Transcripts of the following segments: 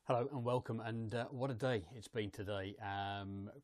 Hello and welcome, and what a day it's been today.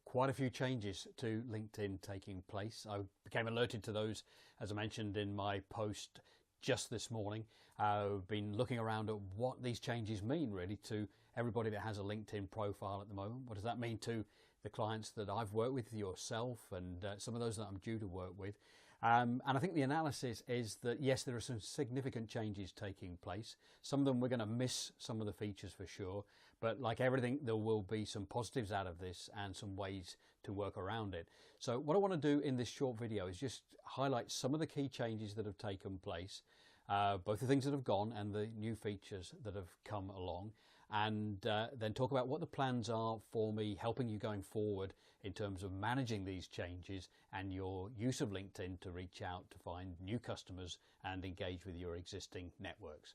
Quite a few changes to LinkedIn taking place. I became alerted to those, as I mentioned in my post just this morning. I've been looking around at what these changes mean really to everybody that has a LinkedIn profile at the moment. What does that mean to the clients that I've worked with, yourself, and some of those that I'm due to work with? And I think the analysis is that, yes, there are some significant changes taking place. Some of them we're going to miss some of the features for sure, but like everything, there will be some positives out of this and some ways to work around it. So what I want to do in this short video is just highlight some of the key changes that have taken place, both the things that have gone and the new features that have come along, and then talk about what the plans are for me helping you going forward in terms of managing these changes and your use of LinkedIn to reach out to find new customers and engage with your existing networks.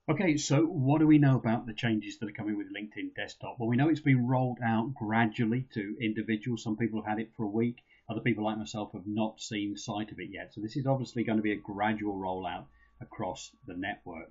Okay, so what do we know about the changes that are coming with LinkedIn Desktop? Well, we know it's been rolled out gradually to individuals. Some people have had it for a week. Other people like myself have not seen sight of it yet. So this is obviously going to be a gradual rollout across the network.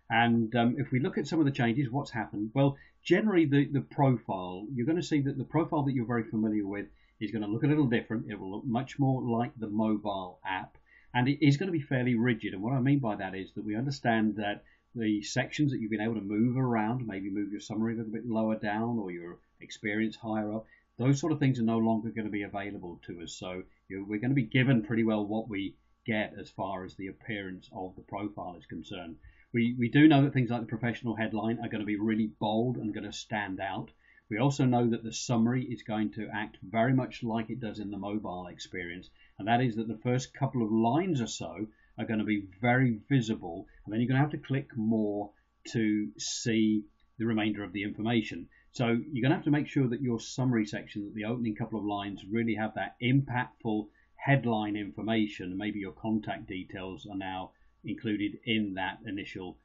And if we look at some of the changes, what's happened? Well, generally the profile, you're going to see that the profile that you're very familiar with is going to look a little different. It will look much more like the mobile app, and it is going to be fairly rigid. And what I mean by that is that we understand that the sections that you've been able to move around, maybe move your summary a little bit lower down or your experience higher up, those sort of things are no longer going to be available to us. So we're going to be given pretty well what we get as far as the appearance of the profile is concerned. We do know that things like the professional headline are going to be really bold and going to stand out. We also know that the summary is going to act very much like it does in the mobile experience, and that is that the first couple of lines or so are going to be very visible, and then you're going to have to click more to see the remainder of the information. So you're going to have to make sure that your summary section, that the opening couple of lines really have that impactful headline information. Maybe your contact details are now included in that initial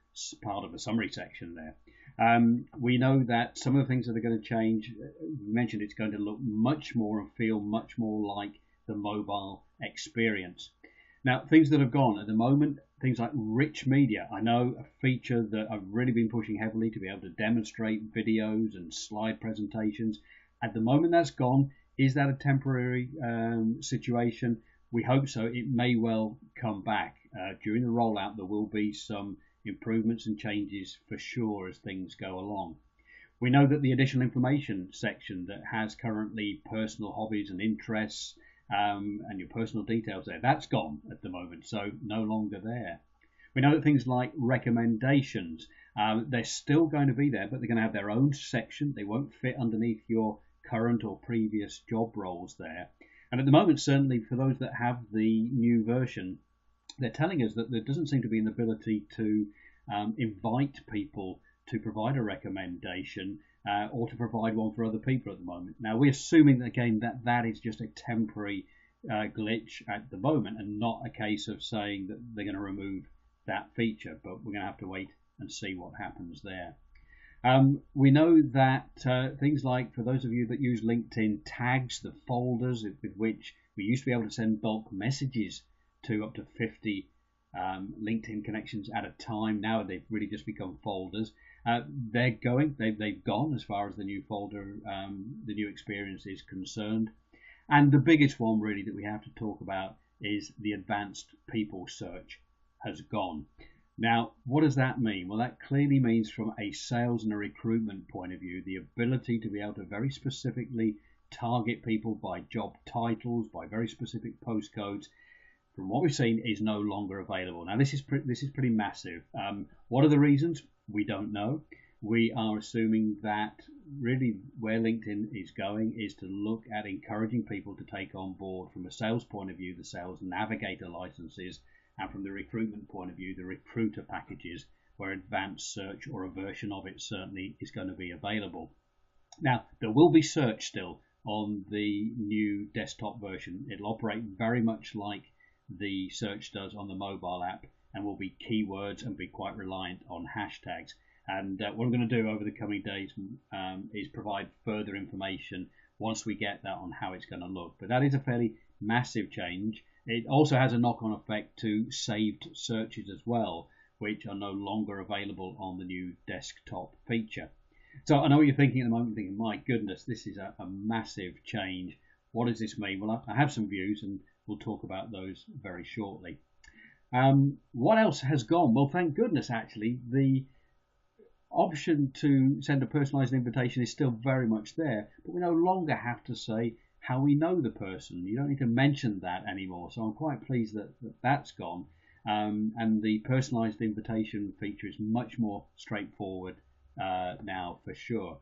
part of the summary section there. We know that some of the things that are going to change, we mentioned it's going to look much more and feel much more like the mobile experience. Now, things that have gone at the moment, things like rich media. I know a feature that I've really been pushing heavily to be able to demonstrate videos and slide presentations. At the moment that's gone. Is that a temporary situation? We hope so. It may well come back. During the rollout, there will be some improvements and changes for sure as things go along. We know that the additional information section that has currently personal hobbies and interests and your personal details there, that's gone at the moment, so no longer there. We know that things like recommendations, they're still going to be there, but they're going to have their own section. They won't fit underneath your current or previous job roles there. And at the moment, certainly for those that have the new version, they're telling us that there doesn't seem to be an ability to invite people to provide a recommendation or to provide one for other people at the moment. Now, we're assuming that, again, that is just a temporary glitch at the moment and not a case of saying that they're going to remove that feature, but we're going to have to wait and see what happens there. We know that things like, for those of you that use LinkedIn tags, the folders with which we used to be able to send bulk messages to up to 50 LinkedIn connections at a time. Now they've really just become folders. They've gone as far as the new folder, the new experience is concerned. And the biggest one really that we have to talk about is the advanced people search has gone. Now, what does that mean? Well, that clearly means from a sales and a recruitment point of view, the ability to be able to very specifically target people by job titles, by very specific postcodes, from what we've seen, is no longer available. Now, this is pretty massive. What are the reasons? We don't know. We are assuming that really where LinkedIn is going is to look at encouraging people to take on board, from a sales point of view, the Sales Navigator licenses, and from the recruitment point of view, the recruiter packages, where advanced search or a version of it certainly is going to be available. Now, there will be search still on the new desktop version. It'll operate very much like the search does on the mobile app, and will be keywords and be quite reliant on hashtags. And what I'm going to do over the coming days is provide further information once we get that on how it's going to look. But that is a fairly massive change. It also has a knock-on effect to saved searches as well, which are no longer available on the new desktop feature. So I know what you're thinking at the moment, thinking, my goodness, this is a massive change. What does this mean? Well, I have some views, and we'll talk about those very shortly. What else has gone? Well, thank goodness, actually, the option to send a personalized invitation is still very much there, but we no longer have to say how we know the person. You don't need to mention that anymore. So I'm quite pleased that that's gone. And the personalized invitation feature is much more straightforward now, for sure.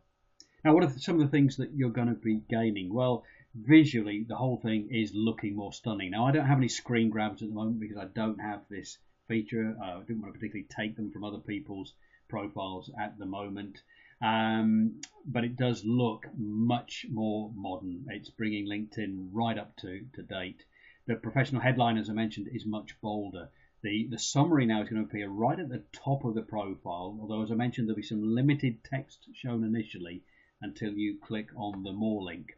Now, what are some of the things that you're going to be gaining? Well, visually, the whole thing is looking more stunning. Now, I don't have any screen grabs at the moment because I don't have this feature. I didn't want to particularly take them from other people's profiles at the moment. But it does look much more modern. It's bringing LinkedIn right up to date. The professional headline, as I mentioned, is much bolder. The summary now is going to appear right at the top of the profile, although, as I mentioned, there'll be some limited text shown initially until you click on the More link.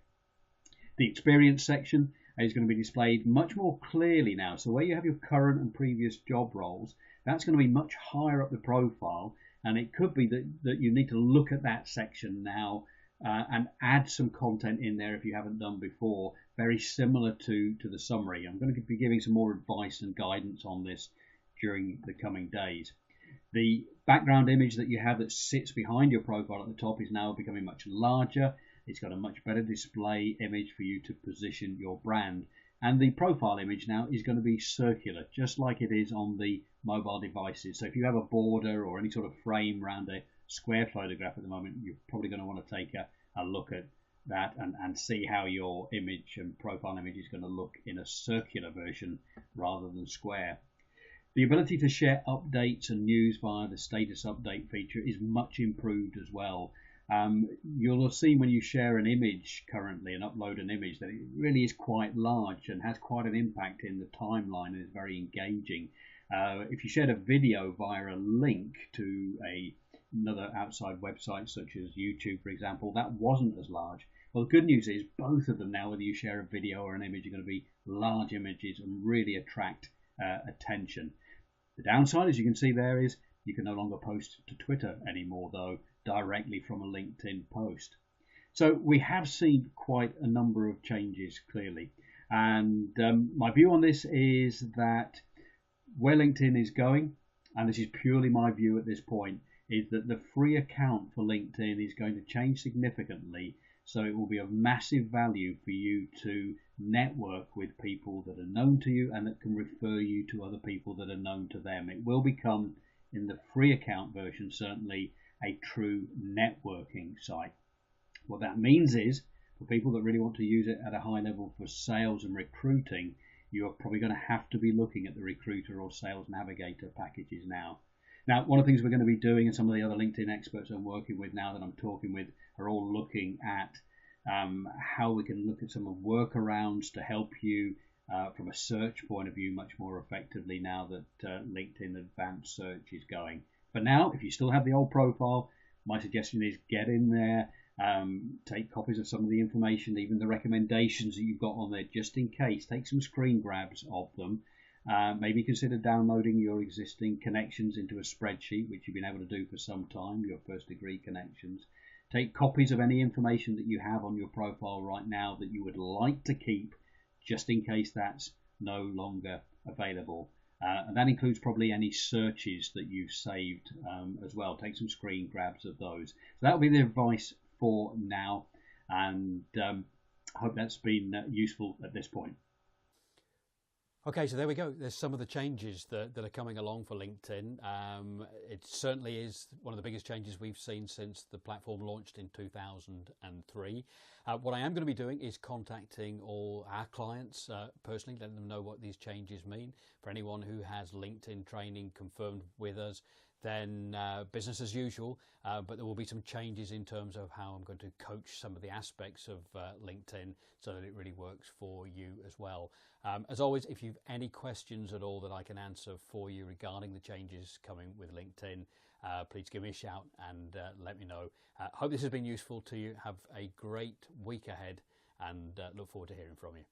The experience section is going to be displayed much more clearly now. So where you have your current and previous job roles, that's going to be much higher up the profile, and it could be that you need to look at that section now and add some content in there if you haven't done before, very similar to the summary. I'm going to be giving some more advice and guidance on this during the coming days. The background image that you have that sits behind your profile at the top is now becoming much larger. It's got a much better display image for you to position your brand. And the profile image now is going to be circular, just like it is on the mobile devices. So if you have a border or any sort of frame around a square photograph at the moment, you're probably going to want to take a look at that and see how your image and profile image is going to look in a circular version rather than square. The ability to share updates and news via the status update feature is much improved as well. You'll have seen when you share an image currently and upload an image that it really is quite large and has quite an impact in the timeline and is very engaging. If you shared a video via a link to another outside website such as YouTube, for example, that wasn't as large. Well, the good news is both of them now, whether you share a video or an image, are going to be large images and really attract attention. The downside, as you can see there, is you can no longer post to Twitter anymore, though, directly from a LinkedIn post. So we have seen quite a number of changes, clearly. And my view on this is that where LinkedIn is going, and this is purely my view at this point, is that the free account for LinkedIn is going to change significantly. So it will be of massive value for you to network with people that are known to you and that can refer you to other people that are known to them. It will become, in the free account version, certainly a true networking site. What that means is, for people that really want to use it at a high level for sales and recruiting, you're probably going to have to be looking at the Recruiter or Sales Navigator packages now. Now, one of the things we're going to be doing, and some of the other LinkedIn experts I'm working with now that I'm talking with are all looking at how we can look at some of workarounds to help you from a search point of view much more effectively now that LinkedIn Advanced Search is going. But now, if you still have the old profile, my suggestion is get in there, take copies of some of the information, even the recommendations that you've got on there, just in case. Take some screen grabs of them. Maybe consider downloading your existing connections into a spreadsheet, which you've been able to do for some time, your first degree connections. Take copies of any information that you have on your profile right now that you would like to keep, just in case that's no longer available. And that includes probably any searches that you've saved as well. Take some screen grabs of those. So that will be the advice for now, and I hope that's been useful at this point. Okay, so there we go. There's some of the changes that are coming along for LinkedIn. It certainly is one of the biggest changes we've seen since the platform launched in 2003. What I am going to be doing is contacting all our clients personally, letting them know what these changes mean. For anyone who has LinkedIn training confirmed with us, then business as usual, but there will be some changes in terms of how I'm going to coach some of the aspects of LinkedIn so that it really works for you as well. As always, if you've any questions at all that I can answer for you regarding the changes coming with LinkedIn, please give me a shout and let me know. Hope this has been useful to you. Have a great week ahead and look forward to hearing from you.